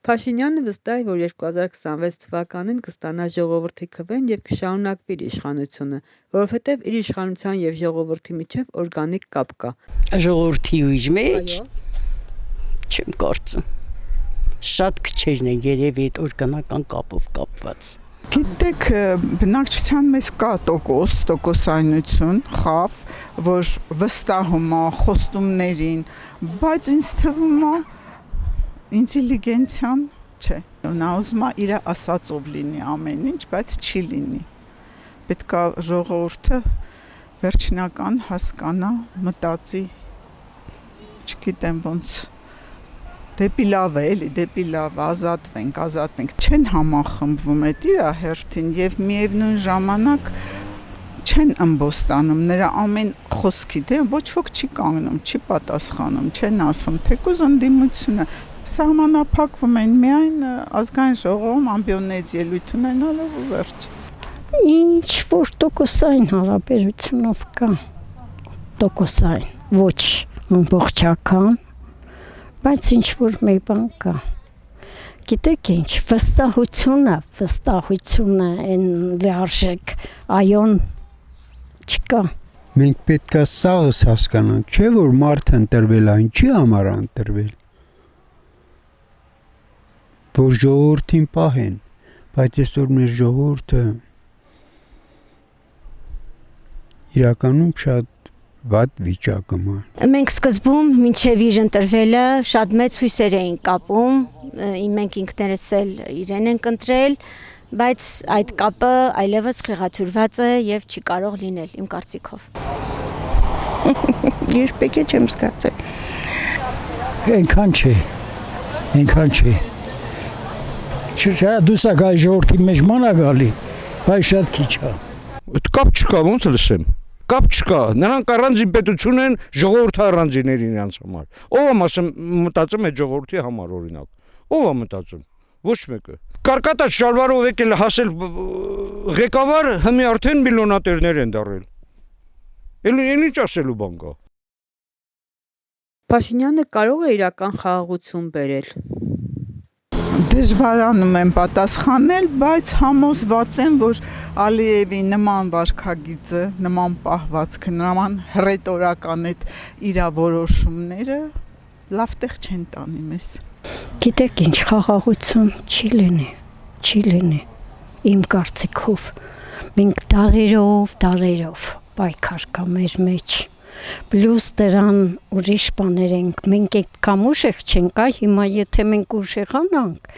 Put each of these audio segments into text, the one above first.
Փաշինյանը վստահ է, որ 2026 թվականին կստանա ժողովրդի քվեն եւ կշարունակվի իր իշխանությունը, որովհետեւ իր իշխանության եւ ժողովրդի միջեւ օրգանիկ կապ կա։ Ժողովրդի ու իր մեջ չեմ կարծում։ Շատ քչերն են երևի այդ օրգանական կապով կապված։ Գիտեք, բնակչության մեջ կա տոկոսայնություն, խավ, որ վստահում է խոստումներին, բայց ինձ թվում է ինտելիգենցիան չէ։ Նա ուզում է իր ասածով լինի ամեն ինչ, բայց չի լինի։ Պետք է ժողովուրդը վերջնական հասկանա, մտածի, չգիտեմ ոնց դեպի լավ է, էլի, դեպի լավ, ազատվենք, չեն համախմբվում այդ իր հերթին եւ միևնույն ժամանակ չեն ըմբոստանում նրա ամեն խոսքի դեմ, ոչ ոք չի կանգնում, չի պատասխանում, չեն ասում, թեկուզ ընդդիմությունը սահմանափակվում են միայն ազգային ժողովում ամբիոններից ելույթ ունենալով ու վերջ։ Ինչ որ տոկոսային հարաբերությունով կա, տոկոսային, ոչ ամբողջական, բայց ինչ որ մեկ բան կա։ Գիտեք ինչ, վստահությունը այն լիարժեք այոն չկա։ Մենք պետք է սաղս հասկանանք, չէ՞ որ մարդը ընտրվել է, ինչի համար է ընտրվել։ Որ ժողովրդին պահեն, բայց այսօր մեր ժողովուրդը իրականում շատ վատ վիճակում է։ Մենք սկզբում մինչև իր ընտրվելը շատ մեծ հույսեր էինք կապում, մենք ինքներս էլ իրեն ենք ընտրել, բայց այդ կապը այլևս խեղաթյուրված է եւ չի կարող լինել իմ կարծիքով։ Երբեք չեմ զգացել։ Այնքան չի։ Չէ, դուսա գայ ժողովրդի մեջ մանա գալի, բայց շատ քիչ է։ Այդ կապ չկա, ոնց լսեմ։ Կապ չկա, նրանք առանձին պետություն են, ժողովուրդը առանձին էր իրենց համար։ Ով է ասում մտածում է ժողովրդի համար օրինակ։ Ով է մտածում։ Ոչ մեկը։ Կարկատած շալվարով եկել հասել ղեկավար, հիմա արդեն միլիոնատերներ են դառել։ Էլ ինչ ասելու բան կա։ Փաշինյանը կարող է իրական խաղաղություն բերել։ Դժվարանում եմ պատասխանել, բայց համոզված եմ, որ Ալիևի նման վարքագիծը, նման պահվածքը, նման հռետորական այդ իր որոշումները լավ տեղ չեն տանի մեզ։ Գիտեք ինչ, խաղաղություն չի լինի, իմ կարծիքով։ Մենք դարերով պայքար կա մեր մեջ։ Պլյուս դրան ուրիշ բաներ ենք, մենք այդքան ուժեղ չենք, հիմա եթե մենք ուժեղանանք,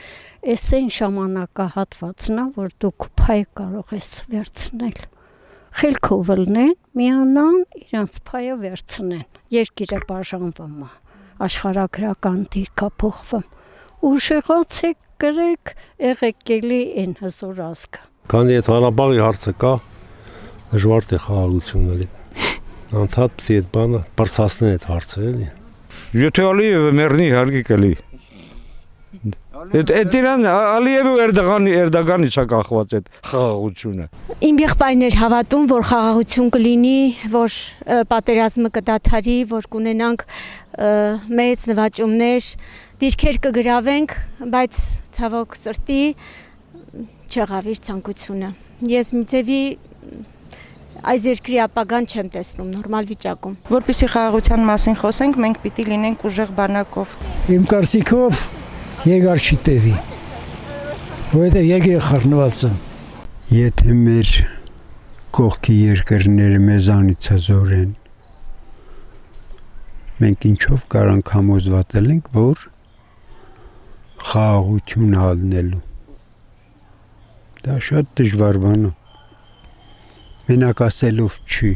այս այն ժամանակահատվածն է, որ դուք փայ կարող ես վերցնել։ Խելքով լնեն, միանան, իրանց փայը վերցնեն, երկիրը բաժանվում է, աշխարհագրական դիրքափոխվում, ուժեղացեք, կրեք, եղեք էլի այն հզոր ազգը։ Քանի այդ Ղարաբաղի հարցը կա, դժվար է խաղաղություն լինի։ Անդադ այդ բանը բարձրացնեն այդ հարցը էլի։ Եթե Ալիևը մեռնի իհարկե կլի։ Այդ իրան Ալիևը Էրդողանի չա կախված այդ խաղաղությունը։ Իմ եղբայրն էր հավատում, որ խաղաղություն կլինի, որ պատերազմը կդադարի, որ կունենանք մեծ նվաճումներ, դիրքեր կգրավենք, բայց ցավոք սրտի չեղավ իր ցանկությունը։ Ես միցեւի այս երկրի ապագան չեմ տեսնում նորմալ վիճակում։ Որպեսզի խաղաղության մասին խոսենք, մենք պիտի լինենք ուժեղ բանակով։ Իմ կարծիքով երկար չի տևի, որովհետև երկիրը խառնված է։ Եթե մեր կողքի երկրները մեզանից հզոր են, մենք ինչով կարանք համոզված ենք, որ խաղաղություն ալնելու։ Դա շատ դժվար բան է։ Մենակ ասելով չի։